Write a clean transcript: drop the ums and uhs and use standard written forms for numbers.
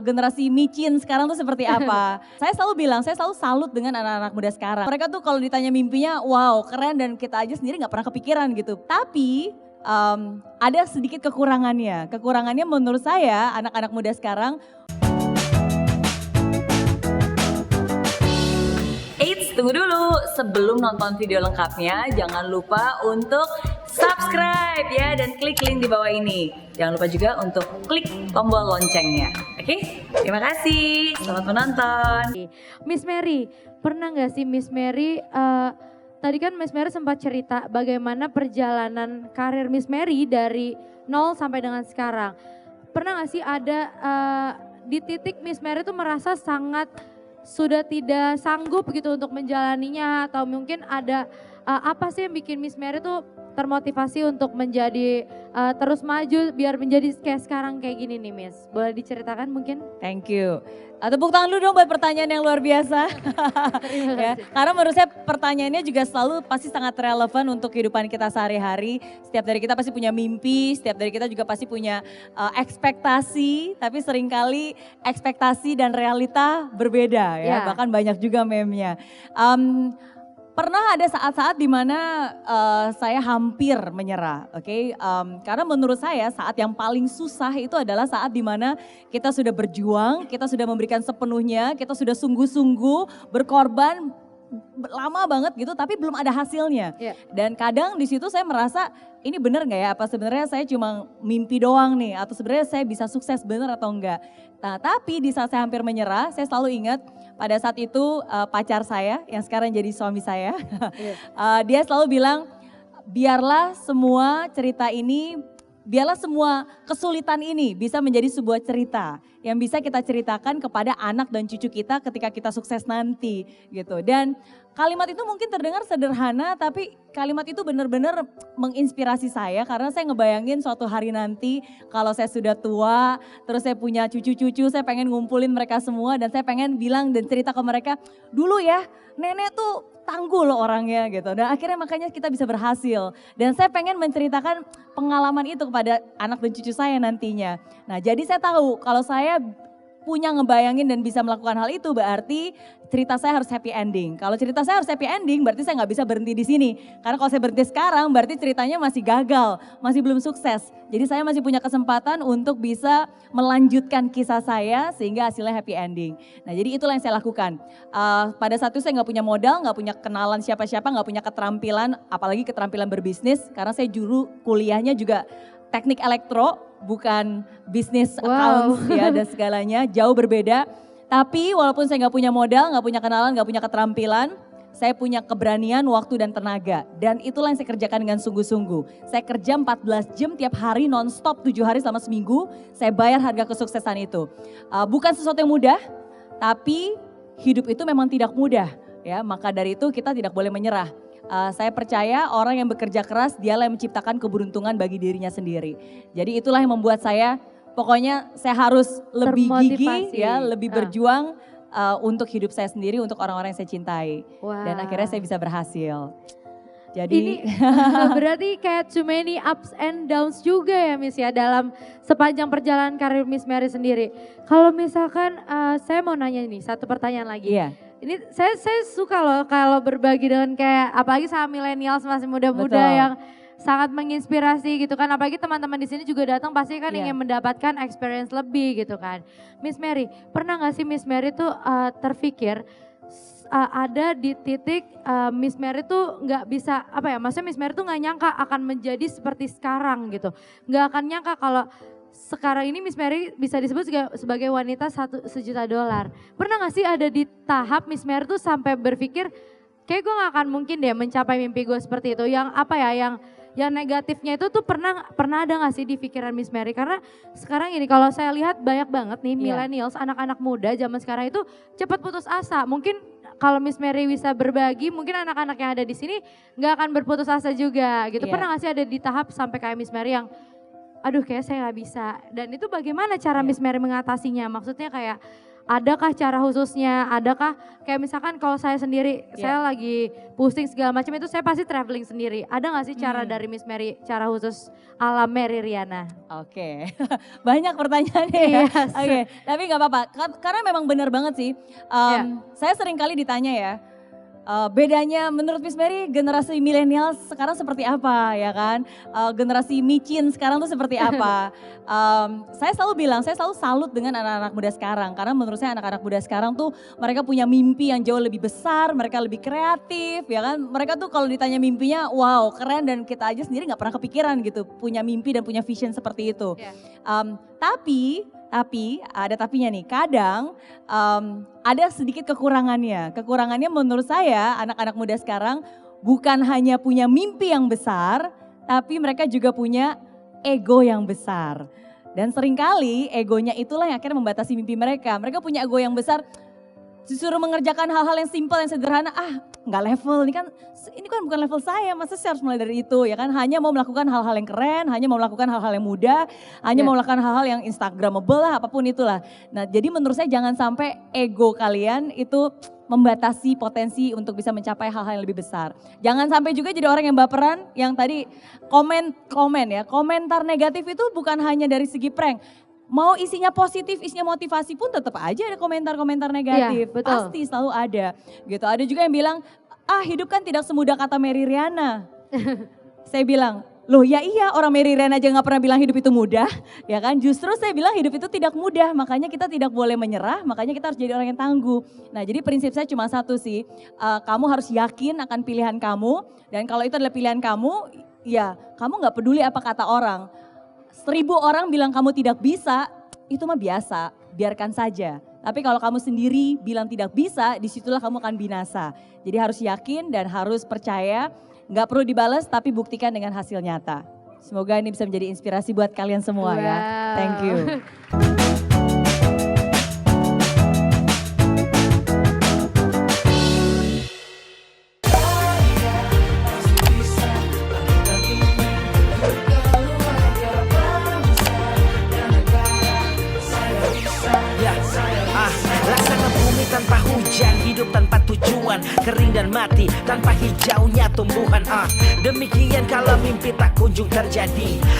generasi micin sekarang tuh seperti apa. Saya selalu bilang, saya selalu salut dengan anak-anak muda sekarang. Mereka tuh kalau ditanya mimpinya, wow keren dan kita aja sendiri gak pernah kepikiran gitu. Tapi ada sedikit kekurangannya. Kekurangannya menurut saya anak-anak muda sekarang. Eits, tunggu dulu. Sebelum nonton video lengkapnya, jangan lupa untuk subscribe ya dan klik link di bawah ini. Jangan lupa juga untuk klik tombol loncengnya. Oke? Terima kasih. Selamat menonton. Miss Mary, pernah nggak sih Miss Mary? Tadi kan Miss Mary sempat cerita bagaimana perjalanan karir Miss Mary dari nol sampai dengan sekarang. Pernah nggak sih ada di titik Miss Mary tuh merasa sangat sudah tidak sanggup gitu untuk menjalaninya, atau mungkin ada apa sih yang bikin Miss Mary tuh termotivasi untuk menjadi terus maju biar menjadi kayak sekarang kayak gini nih Miss? Boleh diceritakan mungkin? Thank you. Tepuk tangan dulu dong buat pertanyaan yang luar biasa. Ya, karena menurut saya pertanyaannya juga selalu pasti sangat relevan untuk kehidupan kita sehari-hari. Setiap dari kita pasti punya mimpi, setiap dari kita juga pasti punya ekspektasi, tapi seringkali ekspektasi dan realita berbeda ya. Bahkan banyak juga meme-nya. Pernah ada saat-saat di mana saya hampir menyerah, oke? Karena menurut saya saat yang paling susah itu adalah saat di mana kita sudah berjuang, kita sudah memberikan sepenuhnya, kita sudah sungguh-sungguh berkorban lama banget gitu, tapi belum ada hasilnya. Dan kadang di situ saya merasa ini bener nggak ya? Apa sebenarnya saya cuma mimpi doang nih? Atau sebenarnya saya bisa sukses bener atau enggak? Nah, tapi di saat saya hampir menyerah, saya selalu ingat pada saat itu pacar saya yang sekarang jadi suami saya, dia selalu bilang, biarlah semua cerita ini, biarlah semua kesulitan ini bisa menjadi sebuah cerita yang bisa kita ceritakan kepada anak dan cucu kita ketika kita sukses nanti gitu. Dan kalimat itu mungkin terdengar sederhana, tapi kalimat itu benar-benar menginspirasi saya karena saya ngebayangin suatu hari nanti kalau saya sudah tua, terus saya punya cucu-cucu, saya pengen ngumpulin mereka semua dan saya pengen bilang dan cerita ke mereka, dulu ya nenek tuh tangguh loh orangnya gitu. Dan akhirnya makanya kita bisa berhasil. Dan saya pengen menceritakan pengalaman itu kepada anak dan cucu saya nantinya. Nah, jadi saya tahu kalau saya punya ngebayangin dan bisa melakukan hal itu berarti cerita saya harus happy ending. Kalau cerita saya harus happy ending berarti saya nggak bisa berhenti di sini. Karena kalau saya berhenti sekarang berarti ceritanya masih gagal, masih belum sukses. Jadi saya masih punya kesempatan untuk bisa melanjutkan kisah saya sehingga hasilnya happy ending. Nah, jadi itulah yang saya lakukan. Pada saat itu saya nggak punya modal, nggak punya kenalan siapa-siapa, nggak punya keterampilan, apalagi keterampilan berbisnis. Karena saya dulu kuliahnya juga teknik elektro, bukan bisnis account ya dan segalanya, jauh berbeda. Tapi walaupun saya nggak punya modal, nggak punya kenalan, nggak punya keterampilan, saya punya keberanian, waktu dan tenaga. Dan itulah yang saya kerjakan dengan sungguh-sungguh. Saya kerja 14 jam tiap hari non-stop 7 hari selama seminggu, saya bayar harga kesuksesan itu. Bukan sesuatu yang mudah, tapi hidup itu memang tidak mudah. Ya, maka dari itu kita tidak boleh menyerah. Saya percaya orang yang bekerja keras dialah yang menciptakan keberuntungan bagi dirinya sendiri. Jadi itulah yang membuat saya pokoknya saya harus lebih gigih ya, lebih berjuang untuk hidup saya sendiri, untuk orang-orang yang saya cintai. Dan akhirnya saya bisa berhasil. Jadi ini berarti kayak too many ups and downs juga ya Miss ya dalam sepanjang perjalanan karir Miss Mary sendiri. Kalau misalkan saya mau nanya nih satu pertanyaan lagi. Ini saya suka loh kalau berbagi dengan kayak apalagi sama milenial masih muda-muda yang sangat menginspirasi gitu kan. Apalagi teman-teman di sini juga datang pasti kan ingin mendapatkan experience lebih gitu kan. Miss Mary, pernah gak sih Miss Mary tuh terpikir ada di titik Miss Mary tuh nggak bisa apa ya, maksudnya Miss Mary tuh nggak nyangka akan menjadi seperti sekarang gitu. Nggak akan nyangka kalau sekarang ini Miss Mary bisa disebut sebagai wanita $1 juta. Pernah gak sih ada di tahap Miss Mary tuh sampai berpikir kayak gue gak akan mungkin deh mencapai mimpi gue seperti itu. Yang apa ya, yang negatifnya itu tuh pernah ada gak sih di pikiran Miss Mary? Karena sekarang ini kalau saya lihat banyak banget nih millennials, anak-anak muda zaman sekarang itu cepat putus asa. Mungkin kalau Miss Mary bisa berbagi, mungkin anak-anak yang ada di sini gak akan berputus asa juga gitu. Pernah gak sih ada di tahap sampai kayak Miss Mary yang aduh kayak saya gak bisa. Dan itu bagaimana cara Miss Mary mengatasinya? Maksudnya kayak adakah cara khususnya, adakah kayak misalkan kalau saya sendiri, saya lagi pusing segala macam itu saya pasti traveling sendiri. Ada gak sih cara dari Miss Mary, cara khusus ala Mary Riana? Oke, banyak pertanyaannya ya. Oke, tapi gak apa-apa, karena memang benar banget sih. Saya sering kali ditanya ya, bedanya menurut Miss Mary generasi milenial sekarang seperti apa ya kan? Generasi micin sekarang tuh seperti apa? Saya selalu bilang, saya selalu salut dengan anak-anak muda sekarang. Karena menurut saya anak-anak muda sekarang tuh mereka punya mimpi yang jauh lebih besar, mereka lebih kreatif ya kan? Mereka tuh kalau ditanya mimpinya wow keren dan kita aja sendiri gak pernah kepikiran gitu punya mimpi dan punya vision seperti itu. Tapi ada tapinya nih, kadang ada sedikit kekurangannya. Kekurangannya menurut saya anak-anak muda sekarang bukan hanya punya mimpi yang besar, tapi mereka juga punya ego yang besar. Dan seringkali egonya itulah yang akhirnya membatasi mimpi mereka. Mereka punya ego yang besar, disuruh mengerjakan hal-hal yang simpel, yang sederhana, nggak level, ini kan bukan level saya, masa saya harus mulai dari itu ya kan. Hanya mau melakukan hal-hal yang keren, hanya mau melakukan hal-hal yang mudah, hanya mau melakukan hal-hal yang instagramable lah, apapun itulah. Nah jadi menurut saya jangan sampai ego kalian itu membatasi potensi untuk bisa mencapai hal-hal yang lebih besar. Jangan sampai juga jadi orang yang baperan, yang tadi komentar negatif itu bukan hanya dari segi prank. Mau isinya positif, isinya motivasi pun tetap aja ada komentar-komentar negatif. Pasti selalu ada. Gitu. Ada juga yang bilang, hidup kan tidak semudah kata Mary Riana. Saya bilang, loh ya iya orang Mary Riana aja gak pernah bilang hidup itu mudah. Ya kan, justru saya bilang hidup itu tidak mudah. Makanya kita tidak boleh menyerah, makanya kita harus jadi orang yang tangguh. Nah jadi prinsip saya cuma satu sih, kamu harus yakin akan pilihan kamu. Dan kalau itu adalah pilihan kamu, ya kamu gak peduli apa kata orang. 1000 orang bilang kamu tidak bisa, itu mah biasa, biarkan saja. Tapi kalau kamu sendiri bilang tidak bisa, disitulah kamu akan binasa. Jadi harus yakin dan harus percaya, nggak perlu dibalas tapi buktikan dengan hasil nyata. Semoga ini bisa menjadi inspirasi buat kalian semua ya. Thank you. Laksana bumi tanpa hujan, hidup tanpa tujuan, kering dan mati tanpa hijaunya tumbuhan. Demikian kalau mimpi tak kunjung terjadi.